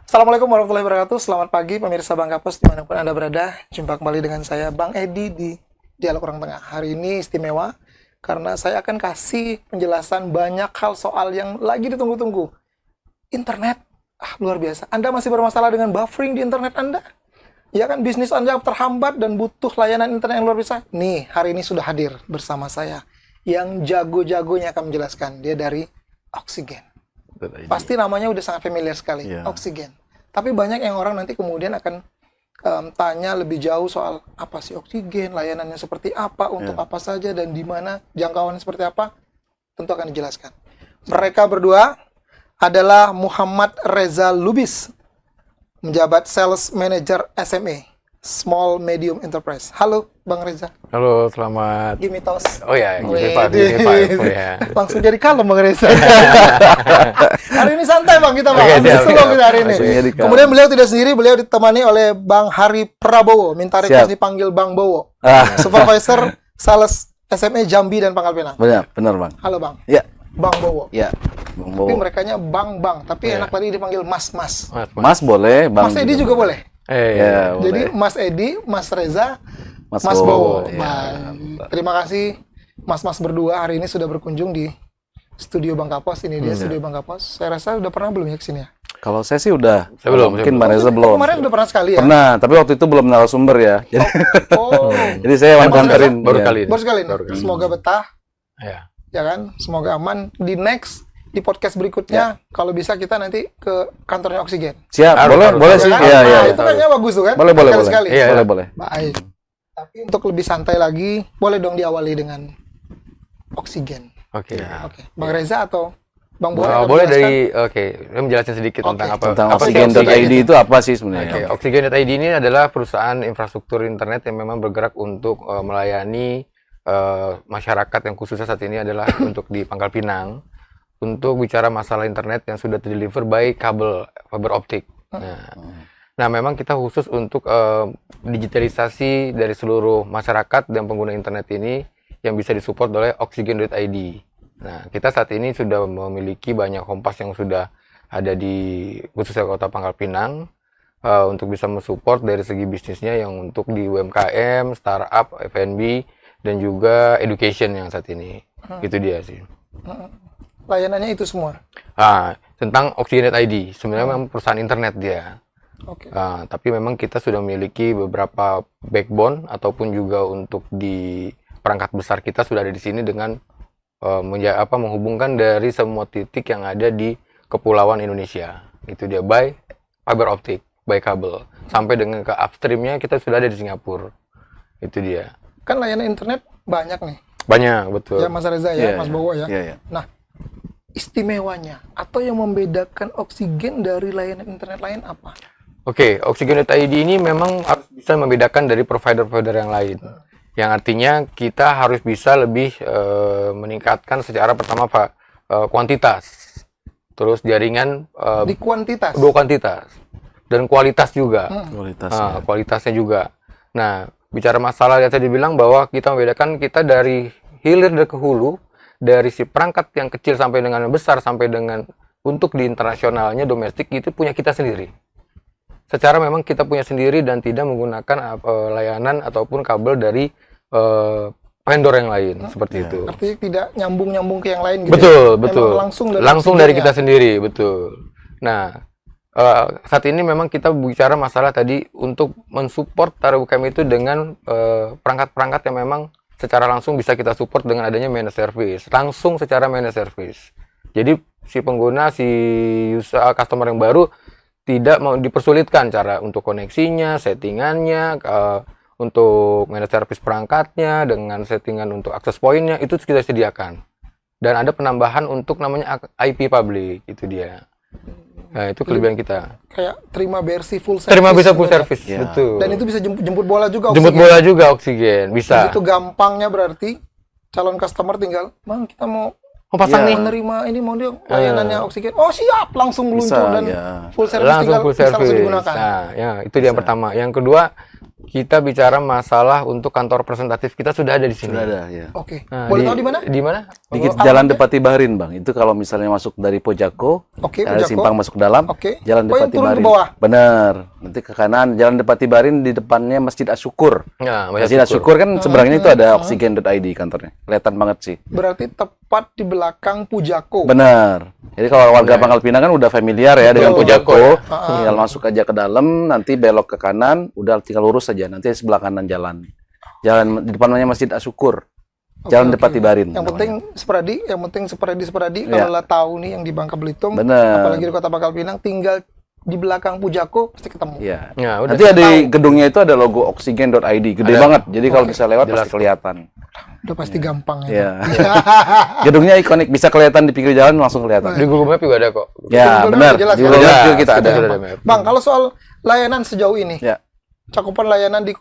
Assalamualaikum warahmatullahi wabarakatuh. Selamat pagi pemirsa Bang Kapos dimanapun Anda berada. Jumpa kembali dengan saya Bang Edi di Dialog Orang Tengah. Hari ini istimewa karena saya akan kasih penjelasan banyak hal soal yang lagi ditunggu-tunggu. Internet, luar biasa. Anda masih bermasalah dengan buffering di internet Anda? Ya kan, bisnis Anda terhambat dan butuh layanan internet yang luar biasa? Nih, hari ini sudah hadir bersama saya. Yang jago-jagonya akan menjelaskan. Dia dari Oksigen. Pasti namanya udah sangat familiar sekali, Oksigen. Tapi banyak yang orang nanti kemudian akan tanya lebih jauh soal apa sih Oksigen, layanannya seperti apa, untuk apa saja, dan di mana, jangkauannya seperti apa, tentu akan dijelaskan. Mereka berdua adalah Muhammad Reza Lubis, menjabat Sales Manager SME, Small Medium Enterprise. Halo, Bang Reza. Halo, selamat. Give me toast. Oh ya, give me five. Oh, ya. Langsung jadi kalem Bang Reza. Hari ini santai Bang kita Bang. Slow kita hari ini. Kemudian beliau tidak sendiri, beliau ditemani oleh Bang Hari Prabowo. Minta request dipanggil Bang Bowo. Supervisor Sales SME Jambi dan Pangkal Pinang. Benar Bang. Halo Bang. Ya. Bang Bowo. Ya. Bang Bowo. Tapi merekanya Bang, tapi enak tadi dipanggil Mas. Mas boleh, Bang. Mas Edi juga boleh. Ya, jadi boleh. Mas Edi, Mas Reza, Mas Bowo. Terima kasih Mas berdua hari ini sudah berkunjung di studio Bang Kapos. Ini dia studio Bang Kapos. Saya rasa udah pernah belum ya kesini ya? Kalau saya sih udah. Saya belum. Mungkin Bang Reza belum. Kemarin udah pernah sekali ya? Pernah, tapi waktu itu belum narasumber ya. Jadi saya nganterin baru kali ini. Baru sekali ini. Semoga betah. Ya kan? Semoga aman. Di podcast berikutnya, kalau bisa kita nanti ke kantornya Oksigen. Siap, boleh sih. Iya. Itu kayaknya bagus tuh kan? Boleh. Sekali. Iya, boleh. Baik. Tapi untuk lebih santai lagi, boleh dong diawali dengan Oksigen. Oke. Bang Reza atau Bang Bowo? Boleh dari ini menjelaskan sedikit tentang apa. Tentang Oksigen.id itu apa sih sebenarnya? Oksigen.id ini adalah perusahaan infrastruktur internet yang memang bergerak untuk melayani masyarakat yang khususnya saat ini adalah untuk di Pangkal Pinang. Untuk bicara masalah internet yang sudah terdeliver by kabel fiber optik. Nah, memang kita khusus untuk digitalisasi dari seluruh masyarakat dan pengguna internet ini yang bisa disupport oleh Oksigen.id. Nah, kita saat ini sudah memiliki banyak kompas yang sudah ada di khususnya Kota Pangkal Pinang untuk bisa mensupport dari segi bisnisnya yang untuk di UMKM, startup, F&B, dan juga education yang saat ini. Itu dia sih. Layanannya itu semua? Tentang Oksigen.id, sebenarnya memang perusahaan internet dia. Tapi memang kita sudah memiliki beberapa backbone ataupun juga untuk di perangkat besar kita sudah ada di sini dengan menghubungkan dari semua titik yang ada di kepulauan Indonesia. Itu dia by fiber optik, by kabel. Sampai dengan ke upstreamnya kita sudah ada di Singapura. Itu dia. Kan layanan internet banyak nih. Banyak, betul. Ya Mas Reza ya, Mas Bowo ya. Nah, istimewanya atau yang membedakan Oksigen dari layanan internet lain apa? Oksigen.id ini memang harus bisa membedakan dari provider-provider yang lain. Yang artinya kita harus bisa lebih meningkatkan secara pertama kuantitas. Terus jaringan di kuantitas. Dua kuantitas. Dan kualitas juga. Kualitasnya juga. Nah, bicara masalah yang tadi bilang bahwa kita membedakan kita dari hilir ke hulu, dari si perangkat yang kecil sampai dengan yang besar sampai dengan untuk di internasionalnya domestik itu punya kita sendiri. Secara memang kita punya sendiri dan tidak menggunakan layanan ataupun kabel dari vendor yang lain seperti itu. Artinya tidak nyambung ke yang lain gitu. Betul. Langsung dari kita sendiri, betul. Nah, saat ini memang kita bicara masalah tadi untuk mensupport UMKM itu dengan perangkat-perangkat yang memang secara langsung bisa kita support dengan adanya managed service. Langsung secara managed service. Jadi si pengguna, si customer yang baru tidak mau dipersulitkan cara untuk koneksinya, settingannya, untuk managed service perangkatnya, dengan settingan untuk akses pointnya, itu kita sediakan. Dan ada penambahan untuk namanya IP public, itu dia. Nah, itu kelebihan kita. Kayak terima versi full service. Terima bisa full service, betul. Dan itu bisa jemput bola juga Oksigen. Jemput bola juga Oksigen, bisa. Itu gampangnya berarti calon customer tinggal, Bang kita mau pasang nih. Menerima ini mau dia layanannya Oksigen. Oh siap, langsung meluncur dan full service langsung tinggal full service. langsung digunakan. Nah, ya itu dia yang pertama. Yang kedua, kita bicara masalah untuk kantor representatif kita sudah ada di sini. Sudah ada, ya. Oke. Nah, Boleh tahu di mana? Di mana? Di Oh, Jalan alamatnya? Depati Bahrin, Bang. Itu kalau misalnya masuk dari Pojako, Oke, ada Pujako. simpang masuk ke dalam, Oke. Jalan Oh, yang Depati turun ke Bahrin. bawah? Bener. Nanti ke kanan, Jalan Depati Bahrin, di depannya Masjid Asyukur. Nah, Masjid Asyukur kan seberangnya itu ada oksigen.id kantornya. Kelihatan banget sih. Berarti tepat di belakang Pujako. Benar. Jadi kalau warga Pangkal Pinang kan udah familiar ya dengan Pujako, Pujako. ya. Tinggal masuk aja ke dalam, nanti belok ke kanan, udah tinggal lurus saja. Nanti sebelah kanan jalan. Jalan di depannya Masjid Asyukur. Jalan Oke, Depati oke. Bahrin. Yang penting Sepradi, yang penting Sepradi. Iya. Kalau lah tahu nih yang di Bangka Belitung, Bener. apalagi di Kota Pangkal Pinang, tinggal di belakang Pujako pasti ketemu. Iya. Ya, udah. Nanti ada di gedungnya itu ada logo oksigen.id. Gede Ada. banget. Jadi kalau bisa lewat Jelas. pasti kelihatan. Udah pasti gampang ya. Iya. Gedungnya ikonik, bisa kelihatan di pinggir jalan langsung kelihatan. Di Google Map juga ada kok. Ya, Google Map benar. udah jelas Di ya. Google Map Udah, juga kita ada. sudah ada map. Bang, kalau soal layanan sejauh ini, Ya. cakupan layanan di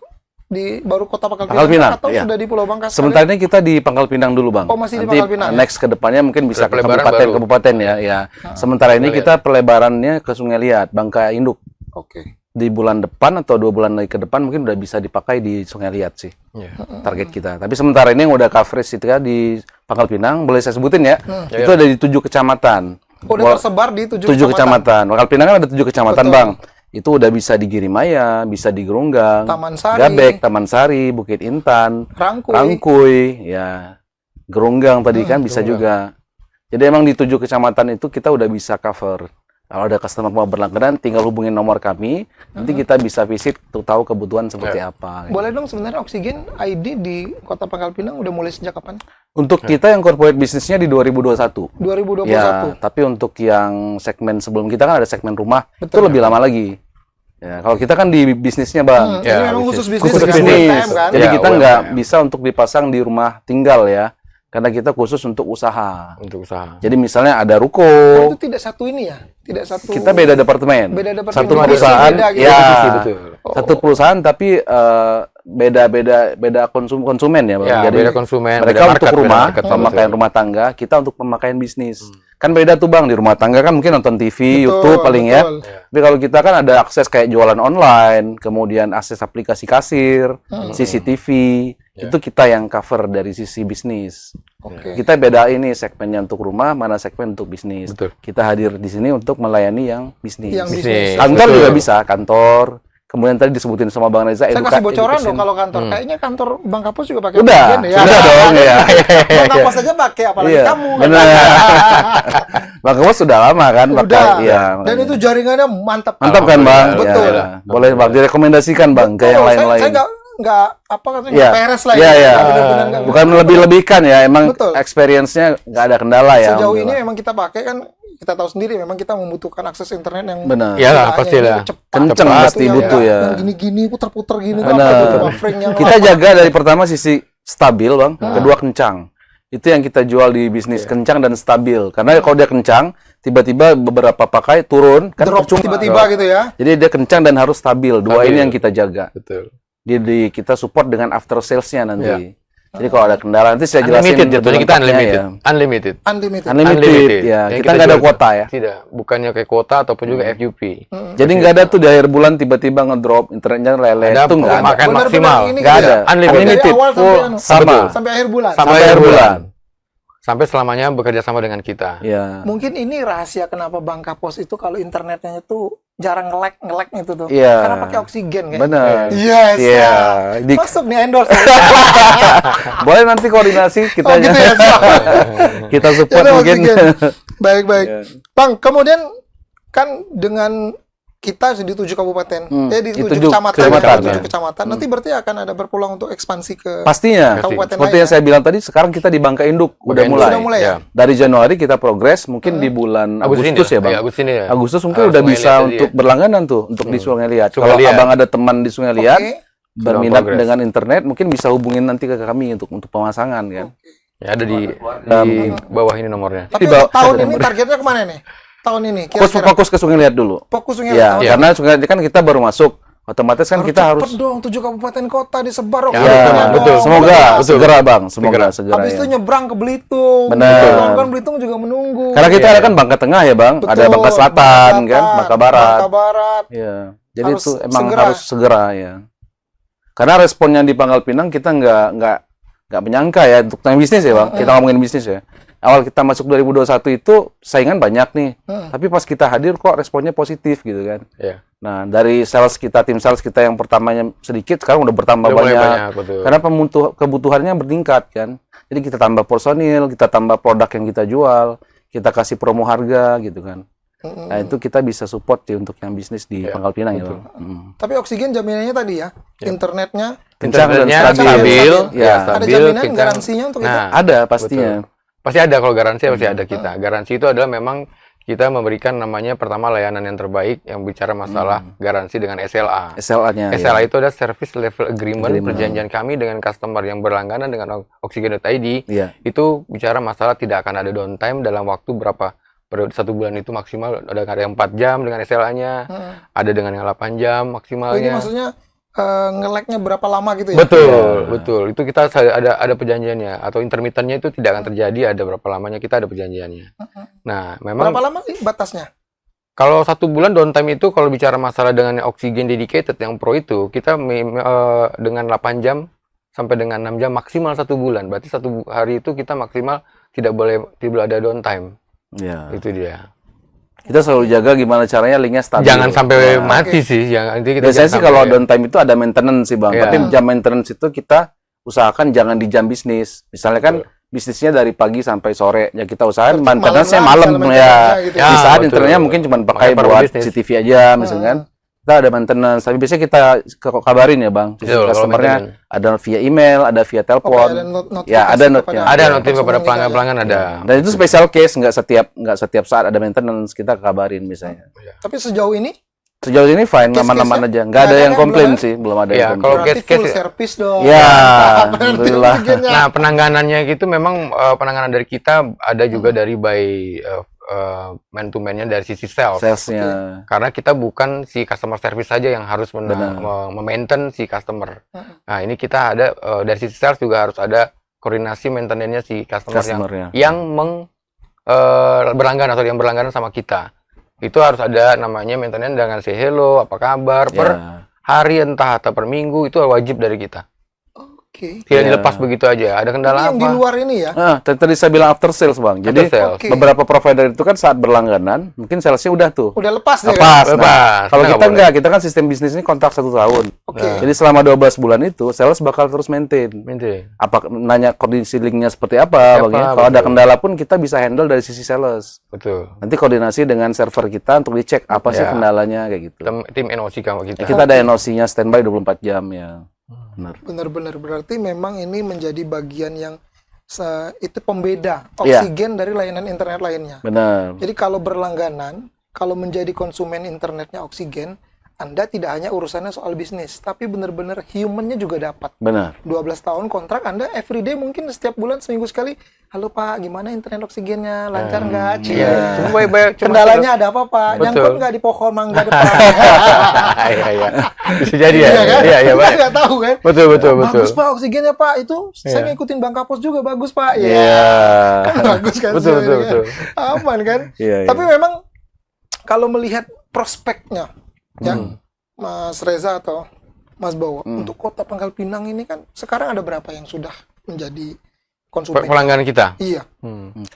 baru Kota Pangkal Pangkal Pinang, atau iya. sudah di Pulau Bangka? Sementara ini kita di Pangkal Pinang dulu, Bang. Oh, masih di Nanti Pangkal Pinang, ya? next ke depannya mungkin bisa ke Pelebaran kabupaten ya, ya. Sementara ini kita pelebarannya ke Sungai Liat, Bangka Induk. Oke. Di bulan depan atau 2 bulan lagi ke depan mungkin udah bisa dipakai di Sungai Liat sih. Ya. Target kita. Tapi sementara ini yang udah coverage itu kan di Pangkal Pinang, boleh saya sebutin ya. Itu ada di 7 kecamatan. Udah tersebar di 7 7 kecamatan. Pangkal Pinang kan ada 7 kecamatan, Betul. Bang. Itu udah bisa di Girimaya, bisa di Gerunggang, Taman Sari. Gabek, Taman Sari, Bukit Intan, Rangkuy. Rangkuy, ya. Gerunggang tadi kan bisa juga. Jadi emang di 7 kecamatan itu kita udah bisa cover. Kalau ada customer mau berlangganan, tinggal hubungin nomor kami. Nanti kita bisa visit untuk tahu kebutuhan seperti apa. Boleh dong sebenarnya Oksigen ID di Kota Pangkal Pinang udah mulai sejak kapan? Untuk kita yang corporate bisnisnya di 2021. 2021. Ya, tapi untuk yang segmen sebelum kita kan ada segmen rumah, Betul. itu lebih lama lagi. Ya, kalau kita kan di bisnisnya, Bang. Ini Ya, memang bisnis. khusus bisnis, Khusus kan? bisnis. UMKM kan? Jadi Ya, kita UMKM. nggak bisa untuk dipasang di rumah tinggal ya. Karena kita khusus untuk usaha. Untuk usaha. Jadi misalnya ada ruko, Oh, itu tidak satu ini ya? Tidak satu. kita beda departemen. Beda departemen. Satu Divisi perusahaan, beda gitu. ya. Divisi, betul. Satu perusahaan tapi beda konsumen ya, Bang. Ya, Jadi beda konsumen, mereka beda untuk market, beda rumah, market, pemakaian betul. rumah tangga, kita untuk pemakaian bisnis. Kan beda tuh, Bang. Di rumah tangga kan mungkin nonton TV, Betul, YouTube paling ya. betul. Tapi kalau kita kan ada akses kayak jualan online, kemudian akses aplikasi kasir, CCTV, itu kita yang cover dari sisi bisnis. Oke. Kita beda ini segmennya untuk rumah, mana segmen untuk bisnis. Betul. Kita hadir di sini untuk melayani yang bisnis. Yang Bisnis. bisnis. Kantor Betul. juga bisa, kantor. Kemudian tadi disebutin sama Bang Reza, Saya kasih bocoran education. dong kalau kantor. Kayaknya kantor Bang Kapus juga pakai Udah, Oksigen ya. sudah dong ya. Bang Kapus aja pakai, apalagi Iya, kamu. kan? benar. Bang Kamus sudah lama kan pakai. Udah. Iya, Dan itu jaringannya mantap. mantap kan, Bang? Betul. Ya, boleh Bang direkomendasikan, Bang, ke yang Betul, lain-lain. Saya nggak apa katanya Iya. peres lah Iya, ya. iya. Benar-benar nggak- Bukan lebih-lebihkan ya, emang Betul. experience-nya nggak ada kendala ya. Sejauh ini alhamdulillah. memang kita pakai kan, kita tahu sendiri memang kita membutuhkan akses internet yang Benar. Ya, istilahnya pastilah. ini cepat, Kenceng cepat, pasti yang butuh nggak- ya. yang gini-gini puter-puter gini kan, Benar. butuh buffering yang Kita lama. jaga dari pertama sisi stabil, Bang. Kedua kencang. Itu yang kita jual di bisnis, kencang dan stabil. Karena kalau dia kencang, tiba-tiba beberapa pakai turun, kan drop percuma. tiba-tiba gitu ya. Jadi dia kencang dan harus stabil. Dua Stabil. ini yang kita jaga. Betul. Jadi kita support dengan after sales-nya nanti. Jadi kalau ada kendala nanti saya jelasin. Unlimited jatuhnya kita lengkapnya unlimited. ya. Unlimited. Unlimited. Unlimited, ya. Yang Kita nggak ada jual- kuota ya. Tidak, bukannya kayak kuota ataupun juga FUP. Jadi nggak ada tuh di akhir bulan tiba-tiba ngedrop internetnya lele. Ada Itu nggak ada. pemakaian Benar-benar maksimal. ini Nggak gitu ada. ya. Unlimited. Dari awal Full sampai, sama. sampai akhir bulan. Sampai akhir bulan. Sampai selamanya bekerja sama dengan kita. Iya. Mungkin ini rahasia kenapa Bang Kapos itu kalau internetnya itu jarang nge-lag itu tuh. Iya. Karena pakai oksigen kayak. Benar. Yes. Iya. Di- Masuk nih endorse. Boleh nanti koordinasi kita Oh gitu ya. siap. kita support Jadi mungkin. oksigen. Baik-baik. Iya. Bang, kemudian kan dengan kita di 7 kabupaten, di Itu 7 tujuh kecamatan, kecamatan, ya, 7 ya. kecamatan. Nanti berarti akan ada berpulang untuk ekspansi ke Pastinya. kabupaten Seperti lain. yang saya bilang tadi, sekarang kita di Bangka Induk udah mulai. Sudah mulai ya? Dari Januari kita progres, mungkin di bulan Agustus ya, Bang. Iya, Agustus ini ya. Agustus mungkin Ah, udah Sungai bisa Liat tadi untuk ya. berlangganan tuh untuk di Sungai Liat. Sungai Kalau Liat. abang ada teman di Sungai Liat Oke. berminat progres. dengan internet, mungkin bisa hubungin nanti ke kami untuk pemasangan kan. Ya, ada di bawah ini nomornya. Tapi Di bawah- untuk tahun ini targetnya kemana nih? Tahun ini Fokus kira-kira. fokus ke Sungai Liat dulu. Fokus Sungai Ya, Liat. karena Sungai Liat kan kita baru masuk, otomatis kan kita harus. cepet dong 7 kabupaten kota disebar. Ya, oksigennya betul. dong. Semoga Betul. segera, Bang. Semoga segera. Habis itu Ya. nyebrang ke Belitung. Benar. Kan Belitung juga menunggu. Karena kita ada kan Bangka Tengah ya, Bang. Ada Betul. Bangka Selatan kan, Bangka Barat. Bangka Barat. Ya. Jadi Harus itu emang segera. harus segera ya. Karena responnya di Pangkal Pinang kita nggak menyangka ya untuk yang bisnis ya Bang. Kita ngomongin bisnis ya. Awal kita masuk 2021 itu saingan banyak nih. Tapi pas kita hadir kok responnya positif gitu kan. Iya. Nah, dari sales kita, tim sales kita yang pertamanya sedikit, sekarang udah bertambah Udah mulai banyak. banyak, betul. Karena kebutuhannya meningkat kan. Jadi kita tambah personil, kita tambah produk yang kita jual, kita kasih promo harga gitu kan. Nah, itu kita bisa support sih untuk yang bisnis di Pangkal Pinang ya, Bang. Tapi Oksigen jaminannya tadi ya, internetnya Kencang dan Internetnya stabil. Ya, ada stabil, jaminan kencang. garansinya untuk itu. Nah, Ada pastinya. pasti ada kalau garansi pasti ada kita. Garansi itu adalah memang kita memberikan namanya pertama layanan yang terbaik yang bicara masalah garansi dengan SLA. SLA-nya. SLA itu adalah Service Level Agreement, perjanjian kami dengan customer yang berlangganan dengan Oksigen.id. Iya. Itu bicara masalah tidak akan ada downtime dalam waktu berapa periode 1 bulan itu maksimal ada yang 4 jam dengan SLA-nya, ada dengan yang 8 jam Oh, ini maksimalnya. maksudnya nge-lag-nya berapa lama gitu ya? Betul, betul. Itu kita ada perjanjiannya atau intermittennya itu tidak akan terjadi, ada berapa lamanya kita ada perjanjiannya. Nah, memang Berapa lama nih batasnya? kalau 1 bulan downtime itu kalau bicara masalah dengan Oksigen dedicated yang pro itu kita dengan 8 jam sampai dengan 6 jam maksimal 1 bulan. Berarti 1 hari itu kita maksimal tidak ada downtime. Iya. Itu dia. Kita selalu jaga gimana caranya linknya stabil. Jangan sampai Nah, mati sih. Nanti kita Biasanya jangan sih sampai- kalau downtime itu ada maintenance sih Bang. Iya. Tapi jam maintenance itu kita usahakan jangan di jam bisnis. Misalnya kan bisnisnya dari pagi sampai sore. Ya kita usahakan Berarti maintenance-nya malam malam lah, ya. maintenance-nya gitu ya. Di saat betul. internetnya mungkin cuma pakai Makanya perlu buat bisnis. CCTV aja misalnya kan. Kita ada maintenance. Tapi biasanya kita kabarin ya Bang. Sisi Betul, kalau customer-nya maintenance. ada via email, ada via Oke, telepon. ada notifikasi Ya, ada kepada note-nya. Ada Iya. notif kepada konsumen kita pelanggan-pelanggan ada. Dan itu special case, nggak setiap saat ada maintenance kita kabarin misalnya. ya. Tapi sejauh ini Sejauh ini fine, Case-case-nya aman-aman aja. Nggak nggak ada ada yang kan, komplain belum sih, belum ada Iya, yang kalau komplain. berarti case-case full ya. service dong. Ya, Berarti alhamdulillah. Oksigennya. Nah, penanganannya itu memang penanganan dari kita ada juga dari by man to man-nya dari sisi sales. Salesnya. Karena kita bukan si customer service saja yang harus Benar. memaintain si customer. Nah, ini kita ada dari sisi sales juga harus ada koordinasi maintenance-nya si customer Customer-nya. yang berlangganan atau yang berlangganan sama kita. Itu harus ada namanya maintenance dengan say hello, apa kabar, per Ya. hari entah atau per minggu itu wajib dari kita. Oke. Tidak Ya. dilepas begitu aja. Ada Ini kendala yang di apa? luar ini ya. Tadi saya bilang after sales Bang. Jadi After sales. Oke. beberapa provider itu kan saat berlangganan, mungkin salesnya udah tuh. Udah lepas deh. Lepas. Kan? Nah, Lepas. kalau Kita kita nggak enggak, kita kan sistem bisnis ini kontrak 1 tahun. Oke. Jadi selama 12 bulan itu, sales bakal terus maintain. Minta. Apa nanya kondisi linknya seperti apa, Bang ya. Kalau ada betul. kendala pun kita bisa handle dari sisi sales. Betul. Nanti koordinasi dengan server kita untuk dicek apa sih Ya. kendalanya kayak gitu. Tim NOC kamu kita. Kita ada NOC-nya standby 24 jam ya. Benar. Benar-benar berarti memang ini menjadi bagian yang itu pembeda Iya. Oksigen dari layanan internet lainnya. Benar. Jadi kalau berlangganan, kalau menjadi konsumen internetnya Oksigen, Anda tidak hanya urusannya soal bisnis, tapi benar-benar humannya juga dapat. Benar. 12 tahun kontrak Anda everyday mungkin setiap bulan seminggu sekali. Halo Pak, gimana internet Oksigennya? Lancar nggak? Cie. Iya. Cuma baik Kendalanya ada apa Pak? Betul. Nyangkut nggak di pohon mangga depan? Iya, iya. Bisa jadi ya. Iya kan? Iya, iya, Kita Pak. nggak tahu kan? Betul, betul, betul. Bagus Pak Oksigennya Pak, itu saya Iya. ngikutin Bang Kapos juga bagus Pak. Ya, Iya. kan bagus kan? Betul, betul, sebenarnya. betul. Aman kan? Iya. Tapi memang kalau melihat prospeknya, ya Mas Reza atau Mas Bowo, untuk kota Pangkal Pinang ini kan sekarang ada berapa yang sudah menjadi konsumen? Pelanggan kita. Iya,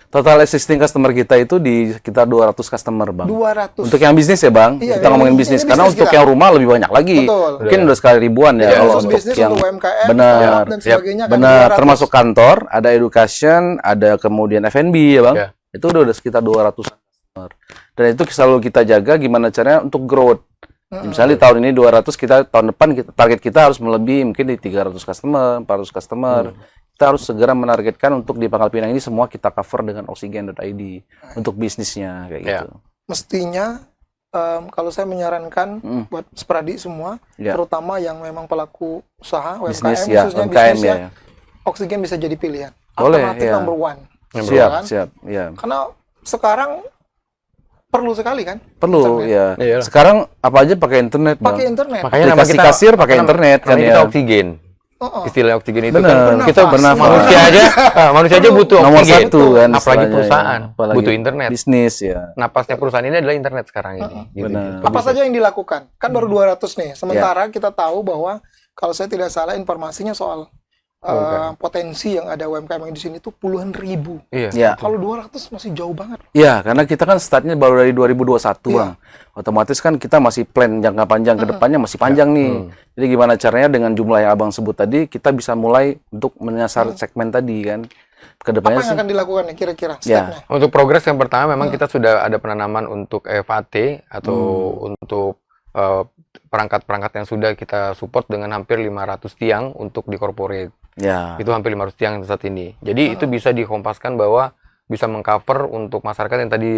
Total existing customer kita itu di sekitar 200 customer, Bang. 200. Untuk yang bisnis ya, Bang. Iya, Kita ngomongin ini bisnis. bisnis Karena untuk kita. yang rumah lebih banyak lagi. Betul. Mungkin udah sekali ribuan ya. Iya, kalau Khusus untuk bisnis yang untuk UMKM, benar. startup, dan sebagainya kan benar, 200. termasuk kantor, ada education, ada kemudian F&B ya, Bang. Iya. Itu udah sekitar 200 customer. Dan itu selalu kita jaga gimana caranya untuk growth. Misalnya di tahun ini 200, tahun depan target kita harus melebihi mungkin di 300 customer, 400 customer. Kita harus segera menargetkan untuk di Pangkal Pinang ini semua kita cover dengan oksigen.id untuk bisnisnya kayak Ya. gitu. Mestinya kalau saya menyarankan buat Spradi semua, Ya. terutama yang memang pelaku usaha UMKM, Bisnis ya, khususnya UMKM bisnis ya, ya. Oksigen bisa jadi pilihan. Boleh, Alternatif ya. number one. Siap, kan? siap, ya. Karena sekarang perlu sekali kan? Perlu Internet. ya. Iya. Sekarang apa aja pakai internet, Bang. Pakai internet. Makanya nama Aplikasi kita kasir pakai internet kan namanya ya. kita Oksigen. Istilah oksigen itu Benar, kan kita bernafas. manusia aja butuh Nomor oksigen. satu kan Apalagi istilahnya, perusahaan ya. Apalagi butuh internet. bisnis ya. Napasnya perusahaan ini adalah internet sekarang ini. Gitu. Benar. Apa saja yang dilakukan? Kan baru 200 nih. Sementara kita tahu bahwa kalau saya tidak salah informasinya soal potensi yang ada UMKM yang di sini tuh puluhan ribu. Iya. Ya. Kalau 200 masih jauh banget. Ya, karena kita kan startnya baru dari 2021, Bang. Otomatis kan kita masih plan jangka panjang ke depannya masih panjang nih. Jadi gimana caranya dengan jumlah yang Abang sebut tadi, kita bisa mulai untuk menyasar segmen tadi kan. Ke Apa depannya yang sih. akan dilakukan nih kira-kira Ya. stepnya? Untuk progres yang pertama memang kita sudah ada penanaman untuk FAT atau untuk perangkat-perangkat yang sudah kita support dengan hampir 500 tiang untuk di corporate. Ya. Itu hampir 500 tiang saat ini. Jadi itu bisa dikompaskan bahwa bisa mengcover untuk masyarakat yang tadi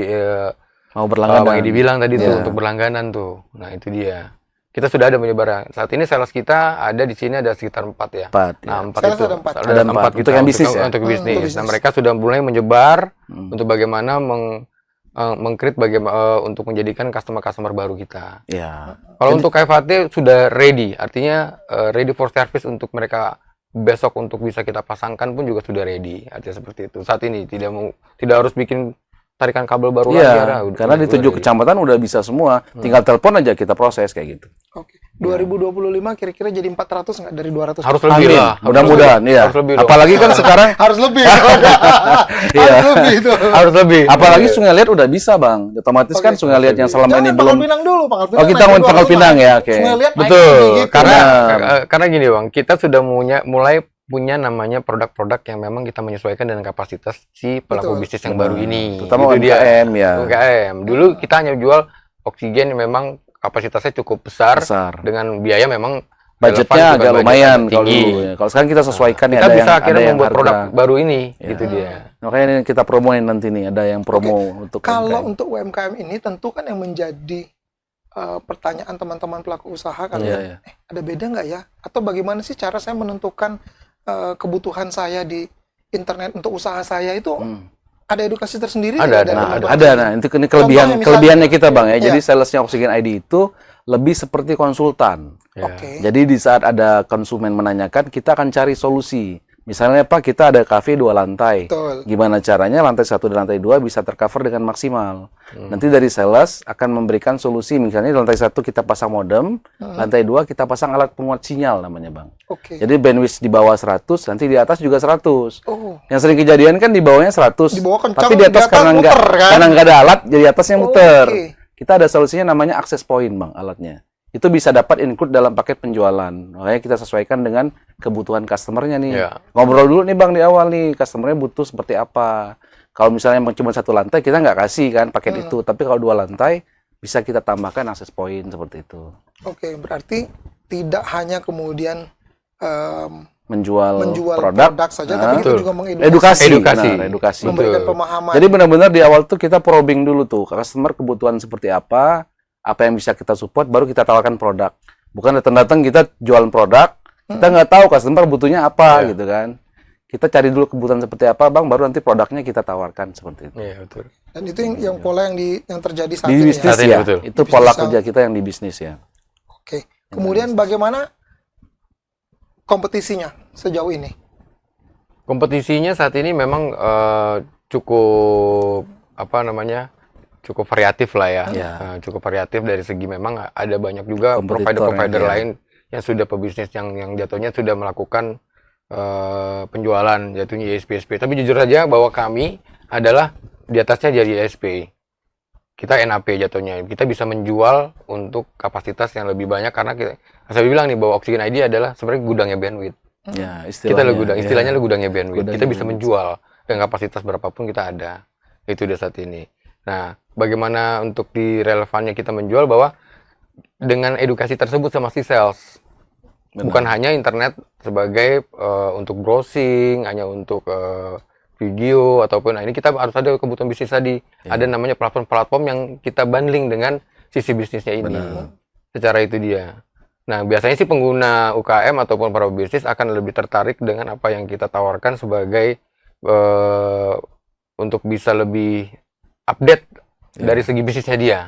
Mau berlangganan. Bang Edi bilang tadi tuh Ya. untuk berlangganan tuh. Nah, itu dia. Kita sudah ada menyebar. Saat ini sales kita ada di sini ada sekitar 4 ya. 4. Nah, Ya. 4 Sales itu ada 4. Ada 4. kita Untuk yang bisnis ya? Untuk bisnis. Untuk bisnis. Nah, mereka sudah mulai menyebar untuk bagaimana meng-create bagaimana untuk menjadikan customer-customer baru kita. Ya. Kalau untuk KFAT sudah ready, artinya ready for service untuk mereka besok untuk bisa kita pasangkan pun juga sudah ready. Artinya seperti itu. Saat ini tidak harus bikin tarikan kabel baru lagi. Iya, karena di 7 kecamatan udah bisa semua. Tinggal telepon aja kita proses kayak gitu. Oke. 2025 kira-kira jadi 400 nggak dari 200? Harus lebih Amin. lah. Mudah-mudahan ya. Harus lebih dong. Apalagi kan sekarang Harus lebih. Iya. Harus lebih itu. Harus lebih. apalagi Sungai Liat udah bisa, Bang. Otomatis kan Oke. Sungai Liat yang selama ini Jangan belum. Pangkal Pinang dulu, Pangkal Pinang. Oh, kita naik ngomongin ke Pangkal 25. Pinang ya, oke. Sungai Liat naik Betul, lagi gitu. karena gini Bang, kita sudah mulai punya namanya produk-produk yang memang kita menyesuaikan dengan kapasitas si pelaku Betul. bisnis yang baru ini. Terutama Itu dia. UMKM ya. UMKM. Dulu kita hanya jual oksigen yang memang kapasitasnya cukup besar, Besar. dengan biaya memang Budgetnya relevan, bukan agak budget lumayan yang kalau tinggi. dulu ya. Kalau sekarang kita sesuaikan ya, Kita ada bisa yang akhirnya ada yang membuat harga. produk baru ini, Ya. gitu dia. Makanya ini kita promoin nanti nih, ada yang promo untuk Kalau UMKM. untuk UMKM ini tentu kan yang menjadi pertanyaan teman-teman pelaku usaha kan Iya, ya, iya. ada beda nggak ya? Atau bagaimana sih cara saya menentukan kebutuhan saya di internet untuk usaha saya itu ada edukasi tersendiri Ada, nggak ada. dari Nah, teman-teman? ada. Nah, itu ini Contohnya misalnya- kelebihannya kita, Bang ya. Iya. Jadi salesnya Oksigen ID itu lebih seperti konsultan. Ya. Oke. Jadi di saat ada konsumen menanyakan, kita akan cari solusi. Misalnya Pak, kita ada kafe 2 lantai. Betul. Gimana caranya lantai 1 dan lantai 2 bisa tercover dengan maksimal. Nanti dari sales akan memberikan solusi. Misalnya di lantai 1 kita pasang modem, lantai 2 kita pasang alat penguat sinyal namanya, Bang. Oke. Jadi bandwidth di bawah 100, nanti di atas juga 100. Oh. Yang sering kejadian kan di bawahnya 100. Di bawah kencang, tapi di atas di atas karena nggak muter, kan? karena nggak ada alat, jadi atasnya Oh, muter. oke. Kita ada solusinya namanya access point, Bang, alatnya. Itu bisa dapat include dalam paket penjualan. Makanya kita sesuaikan dengan kebutuhan customernya nih. Ya. Ngobrol dulu nih, Bang, di awal nih, customernya butuh seperti apa. Kalau misalnya cuma 1 lantai, kita nggak kasih kan paket itu. Tapi kalau 2 lantai, bisa kita tambahkan access point seperti itu. Oke, berarti tidak hanya kemudian Menjual, menjual produk, produk saja, nah, tapi kita betul. juga mengedukasi, edukasi, Edukasi. benar, edukasi. memberikan Betul. pemahaman. Jadi benar-benar di awal tuh kita probing dulu tuh customer kebutuhan seperti apa yang bisa kita support, baru kita tawarkan produk. Bukan datang-datang kita jualan produk, kita nggak tahu customer butuhnya apa Iya. gitu kan. Kita cari dulu kebutuhan seperti apa, Bang, baru nanti produknya kita tawarkan seperti itu. Iya, betul. Dan itu yang pola yang terjadi saat Di ini bisnis ya. Saat ini, ya, betul. itu Bisnis pola yang- kerja kita yang di bisnis ya. Oke. Kemudian bagaimana kompetisinya sejauh ini? Kompetisinya saat ini memang cukup cukup variatif lah ya. Ya. Cukup variatif dari segi memang ada banyak juga Kompetitor provider-provider ya. lain yang sudah pebisnis yang jatuhnya sudah melakukan penjualan jatuhnya ISP. Tapi jujur saja bahwa kami adalah di atasnya jadi ISP. Kita NAP jatuhnya. Kita bisa menjual untuk kapasitas yang lebih banyak karena saya bilang nih bahwa Oksigen ID adalah sebenarnya gudangnya bandwidth. Ya, Kita lo istilahnya. istilahnya ya. lo gudangnya bandwidth. Gudangnya Kita bisa bandwidth. menjual dengan kapasitas berapapun kita ada. Itu udah saat ini. Nah, bagaimana untuk di relevannya kita menjual bahwa dengan edukasi tersebut sama si sales. Benar. Bukan hanya internet sebagai untuk browsing, hanya untuk video ataupun ini kita harus ada kebutuhan bisnis tadi. Ya. Ada namanya platform-platform yang kita bundling dengan sisi bisnisnya ini. Benar. Secara itu dia. Nah, biasanya sih pengguna UKM ataupun para bisnis akan lebih tertarik dengan apa yang kita tawarkan sebagai untuk bisa lebih update dari segi bisnisnya dia.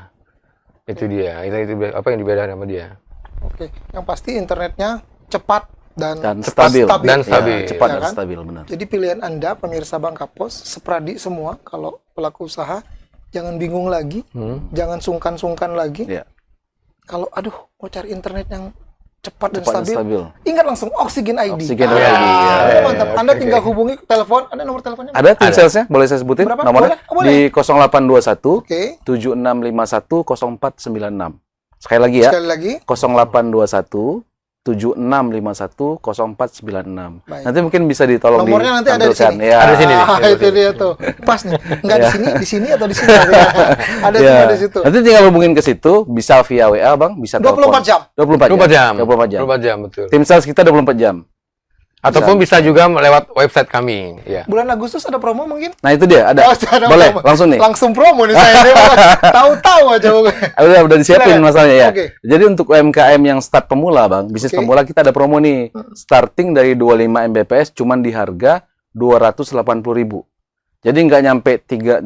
Itu dia. Itu apa yang dibedakan sama dia. Oke. Yang pasti internetnya cepat, Dan cepat, stabil. Dan Ya, stabil. cepat Ya dan kan? stabil, benar. Jadi pilihan Anda, pemirsa Bang Kapos, sepradi semua, kalau pelaku usaha, jangan bingung lagi, jangan sungkan-sungkan lagi. Ya. Kalau, aduh, mau cari internet yang cepat dan Cepat dan stabil, stabil. ingat langsung Oksigen ID. Oksigen Ah, ID, ya. mantap. Oke, Anda oke. tinggal hubungi telepon, ada nomor teleponnya? Ada tim Ada. salesnya, boleh saya sebutin Berapa? nomornya? Boleh. Di 0821 Oke, 7651 0496. Sekali lagi ya, sekali lagi. 0821 7651 0496. Baik. Nanti mungkin bisa ditolong Nomornya nanti ada di ditampilkan. sini. Ya. Ada di sini. Ah, itu dia tuh. Pas nih. Enggak di sini atau di sini. Ada Ya. semua di situ. Nanti tinggal hubungin ke situ, bisa via WA, Bang, bisa 24 telepon. jam. 24 jam. 24 jam. 24 jam. betul. Tim sales kita 24 jam. Ataupun bisa juga lewat website kami. Ya. Bulan Agustus ada promo mungkin? Nah, itu dia, ada. Oh, ada Boleh, promo. langsung nih. Langsung promo nih saya. Ini tahu-tahu aja. Udah disiapin Silakan. masalahnya ya. Oke. Jadi untuk UMKM yang start pemula, Bang, bisnis Oke. pemula kita ada promo nih. Starting dari 25 Mbps cuman di harga 280.000. Jadi nggak nyampe 300.000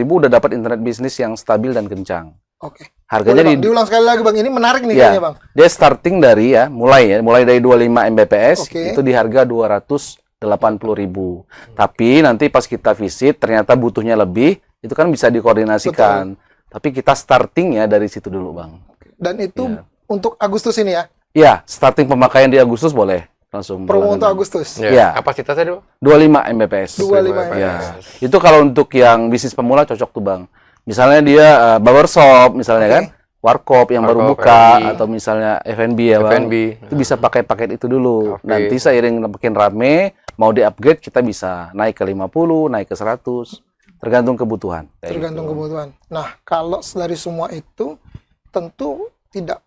udah dapat internet bisnis yang stabil dan kencang. Oke. Harganya Boleh, Bang. Diulang sekali lagi, Bang. Ini menarik nih ya, kayaknya, Bang. dia starting dari mulai dari 25 Mbps Oke. itu di harga 280.000. Tapi nanti pas kita visit ternyata butuhnya lebih, itu kan bisa dikoordinasikan. Tapi kita startingnya dari situ dulu, Bang. Dan itu Ya. untuk Agustus ini ya. Ya, starting pemakaian di Agustus boleh langsung. Promo untuk bulanan. Agustus. Ya. Ya. Kapasitasnya dulu? 25 Mbps. 25 Ya. Mbps. Itu kalau untuk yang bisnis pemula cocok tuh, Bang. Misalnya dia barbershop misalnya Oke. kan, warkop yang baru Warkop, buka F&B. atau misalnya F&B ya, Bang. F&B. Itu bisa pakai paket itu dulu. Oke. Nanti seiring makin rame, mau di-upgrade kita bisa naik ke 50, naik ke 100, tergantung kebutuhan. Kayak Tergantung gitu. kebutuhan. Nah, kalau dari semua itu tentu tidak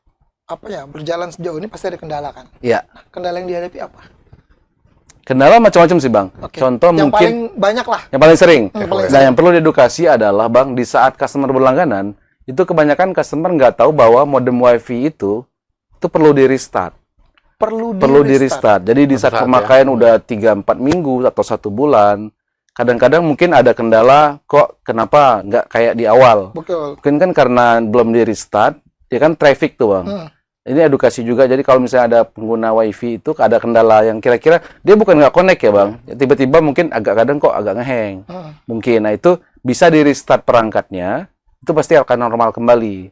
berjalan sejauh ini pasti ada kendala kan. Iya. Nah, kendala yang dihadapi apa? Kendala macam-macam sih, Bang. Oke. Contoh yang mungkin paling banyak lah. yang paling sering. Yang paling Nah, yang perlu diedukasi adalah, Bang, di saat customer berlangganan, itu kebanyakan customer nggak tahu bahwa modem WiFi itu perlu di-restart. Perlu di-restart. Jadi di saat Saat, pemakaian udah 3-4 minggu atau 1 bulan, kadang-kadang mungkin ada kendala, kok kenapa nggak kayak di awal. Betul. Mungkin kan karena belum di-restart, ya kan traffic tuh, Bang. Hmm. Ini edukasi juga, jadi kalau misalnya ada pengguna WiFi itu ada kendala yang kira-kira dia bukan nggak connect ya, Bang. Tiba-tiba mungkin kadang kok agak ngeheng. Mungkin, nah itu bisa di-restart perangkatnya, itu pasti akan normal kembali.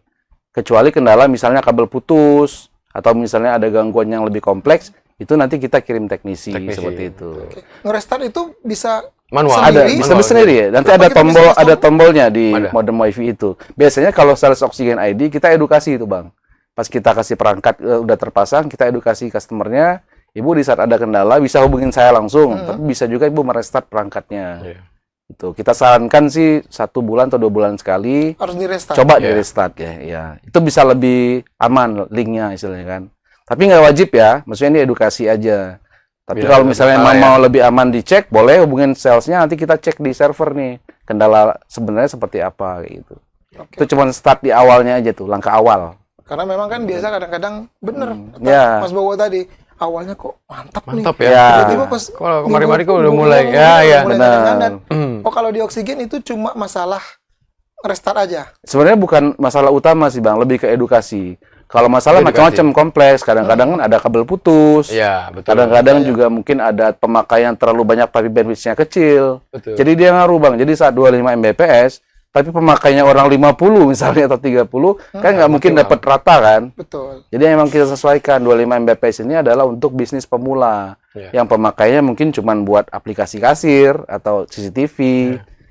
Kecuali kendala misalnya kabel putus, atau misalnya ada gangguan yang lebih kompleks, itu nanti kita kirim teknisi. Seperti itu. Oke. Nge-restart itu bisa Manual. Ada, Sendiri? bisa sendiri ya. Nanti Apa ada kita bisa tombol, custom? ada tombolnya di Ada. modem WiFi itu. Biasanya kalau sales Oksigen ID kita edukasi itu, Bang. Pas kita kasih perangkat udah terpasang, kita edukasi customernya. Ibu di saat ada kendala bisa hubungin saya langsung, tapi bisa juga Ibu merestart perangkatnya. Iya. Itu kita sarankan sih 1 bulan atau 2 bulan sekali. harus di-restart. Coba Iya. di restart ya. Itu bisa lebih aman linknya istilahnya kan. Tapi nggak wajib ya, maksudnya ini edukasi aja. Tapi Biar kalau ada misalnya masalah mau lebih aman dicek, boleh hubungin salesnya, nanti kita cek di server nih kendala sebenarnya seperti apa kayak gitu. Oke. Itu cuma start di awalnya aja tuh, langkah awal. Karena memang kan biasa kadang-kadang bener. Kata Ya. Mas Bowo tadi, awalnya kok mantap Mantap nih. ya. Ya. Tiba-tiba pas Kalau kemarin-kemarin kok udah minggu- mulai. minggu- Ya, minggu- ya. mulai Benar. ngadat-ngadat. Hmm. Oh, kalau di Oksigen itu cuma masalah restart aja. Sebenarnya bukan masalah utama sih Bang, lebih ke edukasi. Kalau masalah Edukasi. macam-macam kompleks, kadang-kadang kan ada kabel putus. Ya, betul. Kadang-kadang juga mungkin ada pemakaian terlalu banyak tapi bandwidth-nya kecil. Betul. Jadi dia ngaruh, Bang. Jadi saat 25 Mbps, tapi pemakaiannya orang 50 misalnya atau 30, kan nggak mungkin dapat rata kan. Betul. Jadi emang kita sesuaikan 25 Mbps ini adalah untuk bisnis pemula. Ya. Yang pemakaiannya mungkin cuma buat aplikasi kasir atau CCTV.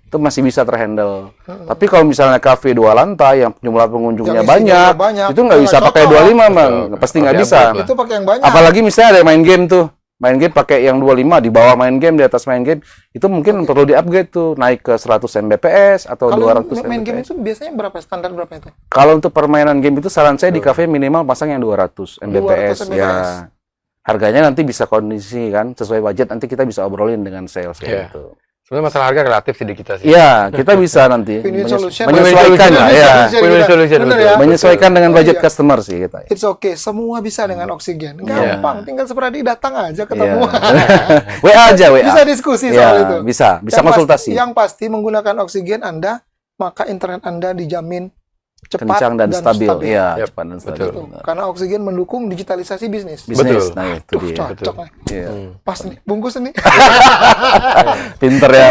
Itu masih bisa terhandle. Tapi kalau misalnya kafe 2 lantai yang jumlah pengunjungnya Yang isinya banyak, itu itu nggak bisa nggak pakai cocok. 25, Bang. Betul. Pasti Harus nggak bisa. di-upgrade lah. Itu pakai yang banyak. Apalagi misalnya ada main game tuh. Main game pakai yang 25, di bawah main game, di atas main game. Itu mungkin perlu di-upgrade tuh. Naik ke 100 Mbps atau Kalau 200 main game Mbps. itu biasanya berapa, standar berapa itu? Kalau untuk permainan game itu saran saya di kafe minimal pasang yang 200 Mbps. 200 Mbps. Ya. Harganya nanti bisa kondisi kan, sesuai budget nanti kita bisa obrolin dengan sales kayak Iya. gitu. Sebenarnya masalah harga relatif sih di kita sih. Iya, kita bisa nanti Win-win solution. menyesuaikan lah Win-win ya. solution. Win-win solution, Bener betul. ya? Menyesuaikan dengan Oh, budget iya. customer sih kita. It's okay, semua bisa dengan Oksigen. Gampang, tinggal seperti datang aja ketemu. Iya. WA aja, WA. Bisa diskusi Iya, soal itu. bisa Yang konsultasi. Yang pasti menggunakan Oksigen Anda, maka internet Anda dijamin cepat kencang dan stabil. Iya, Yap, cepat dan stabil. betul. Benar. Karena Oksigen mendukung digitalisasi bisnis. Bisnis, Betul. nah itu Tuh, dia. cocok nih. Iya. Pas nih, bungkus nih. Pinter ya,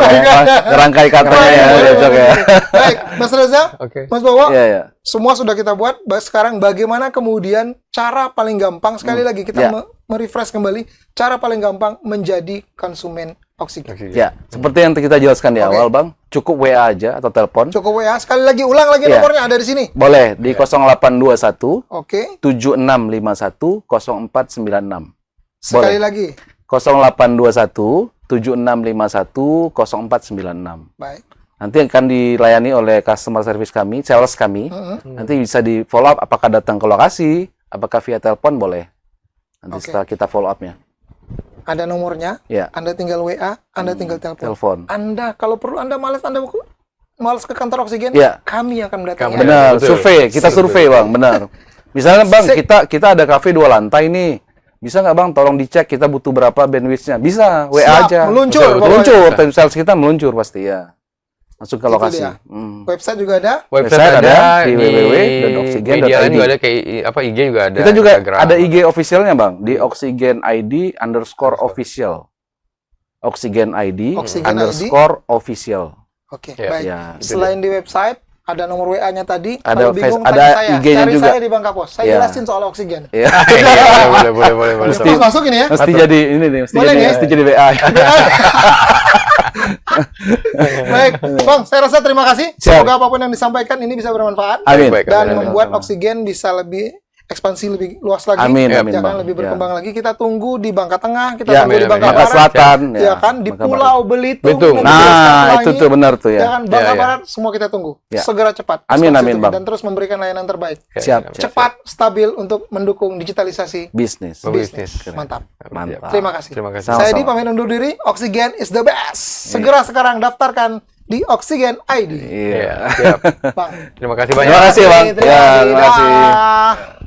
ngerangkai katanya ya, cocok ya. Baik, Mas Reza, Oke. Mas Bowo, Iya, iya. semua sudah kita buat. Sekarang bagaimana kemudian cara paling gampang, sekali lagi kita Ya. merefresh kembali, cara paling gampang menjadi konsumen Oksigen. Ya, seperti yang kita jelaskan di Oke. awal, Bang. Cukup WA aja atau telepon. Cukup WA, sekali lagi ulang lagi Ya. nomornya ada di sini. Boleh di 0821 Oke, 7651 0496. sekali Boleh. lagi. 0821 7651 0496. Baik. Nanti akan dilayani oleh customer service kami, sales kami. Nanti bisa di follow up apakah datang ke lokasi, apakah via telepon boleh. Nanti Oke. setelah kita follow up-nya. Ada nomornya, Ya, Anda tinggal WA, Anda tinggal telepon. telepon. Anda kalau perlu Anda malas ke kantor Oksigen, Ya. kami akan mendatangi. Kami. Benar, betul. survei. Kita survei, Bang, benar. Misalnya, Bang, kita ada kafe 2 lantai nih. Bisa nggak, Bang, tolong dicek kita butuh berapa bandwidth-nya? Bisa, WA Siap, aja. meluncur, Betul, pokoknya. Meluncur, tim sales kita meluncur pasti ya. Masuk ke Itu lokasi. dia. Hmm. Website juga ada. Website ada di www.oksigen.id. media lain juga ada, kayak apa IG juga ada. Kita juga Instagram. ada IG officialnya, Bang, di Oksigen ID _official. Oksigen ID Oksigen _ official. Oke, Ya. baik. Ya, Selain di website, ada nomor WA-nya tadi. Ada Kalau bingung, ada tanya saya. IG-nya Cari juga. saya di Bang Kapos. Saya Ya. jelasin soal Oksigen. Ya. Iya, boleh. Mesti masuk ini ya. Mesti jadi ini nih, Boleh nih ya? mesti jadi WA. Baik, Bang, saya rasa terima kasih. Siap. Semoga apapun yang disampaikan ini bisa bermanfaat Amin. Baik, dan amin, membuat amin. Oksigen bisa lebih ekspansi lebih luas lagi. Amin, Ya amin, kan, Bang. lebih Ya. berkembang lagi. Kita tunggu di Bangka Tengah, kita Ya, tunggu di amin, Bangka amin. Bangka Barat. Selatan, Ya kan, di Bangka Pulau Belitung. Belitung. dan Barat. juga Nah, Selain itu tuh benar tuh Ya ya. kan, Bangka Ya, ya. Barat semua kita tunggu. Ya. Segera cepat. Amin, ekspansi amin, tinggi Bang. Dan terus memberikan layanan terbaik. Siap. Cepat, stabil untuk mendukung digitalisasi. Bisnis. Bisnis. Mantap. Mantap. Terima kasih. Terima kasih. Sama-sama. Saya Edi pamit undur diri. Oksigen is the best. Segera sekarang daftarkan di Oksigen ID. Iya. Siap. Bang. Terima kasih banyak. Terima kasih, Bang. Terima Ya, kasih. terima kasih. Dah.